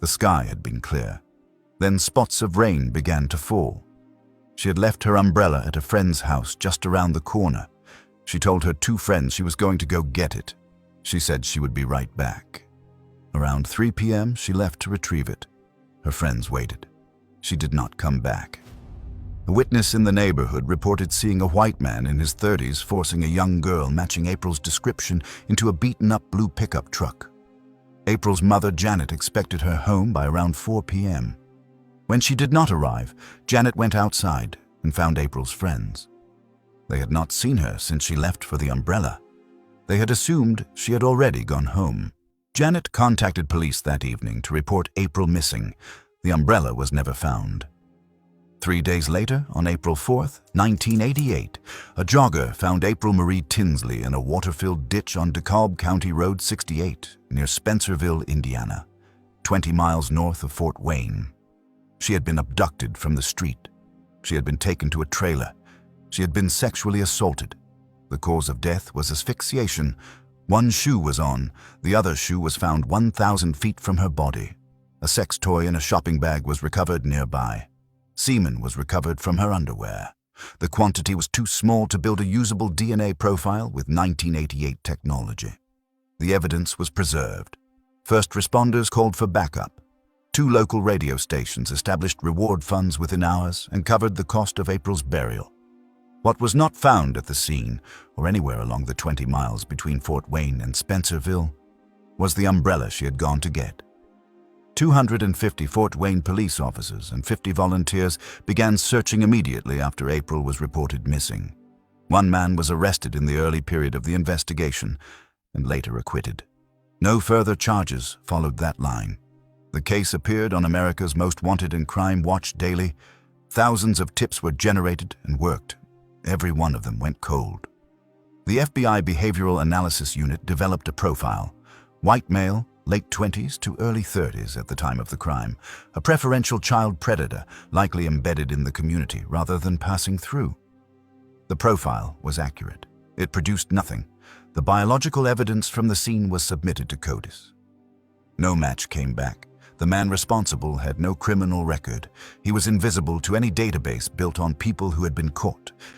The sky had been clear. Then spots of rain began to fall. She had left her umbrella at a friend's house just around the corner. She told her 2 friends she was going to go get it. She said she would be right back. Around 3 p.m., she left to retrieve it. Her friends waited. She did not come back. A witness in the neighborhood reported seeing a white man in his 30s forcing a young girl matching April's description into a beaten-up blue pickup truck. April's mother, Janet, expected her home by around 4 p.m. When she did not arrive, Janet went outside and found April's friends. They had not seen her since she left for the umbrella. They had assumed she had already gone home. Janet contacted police that evening to report April missing. The umbrella was never found. 3 days later, on April 4th, 1988, a jogger found April Marie Tinsley in a water-filled ditch on DeKalb County Road 68 near Spencerville, Indiana, 20 miles north of Fort Wayne. She had been abducted from the street. She had been taken to a trailer. She had been sexually assaulted. The cause of death was asphyxiation. One shoe was on. The other shoe was found 1,000 feet from her body. A sex toy in a shopping bag was recovered nearby. Semen was recovered from her underwear. The quantity was too small to build a usable DNA profile with 1988 technology. The evidence was preserved. First responders called for backup. 2 local radio stations established reward funds within hours and covered the cost of April's burial. What was not found at the scene, or anywhere along the 20 miles between Fort Wayne and Spencerville, was the umbrella she had gone to get. 250 Fort Wayne police officers and 50 volunteers began searching immediately after April was reported missing. 1 man was arrested in the early period of the investigation and later acquitted. No further charges followed that line. The case appeared on America's Most Wanted and Crime Watch daily. Thousands of tips were generated and worked. Every one of them went cold. The FBI Behavioral Analysis Unit developed a profile. White male, late 20s to early 30s at the time of the crime. A preferential child predator, likely embedded in the community rather than passing through. The profile was accurate. It produced nothing. The biological evidence from the scene was submitted to CODIS. No match came back. The man responsible had no criminal record. He was invisible to any database built on people who had been caught.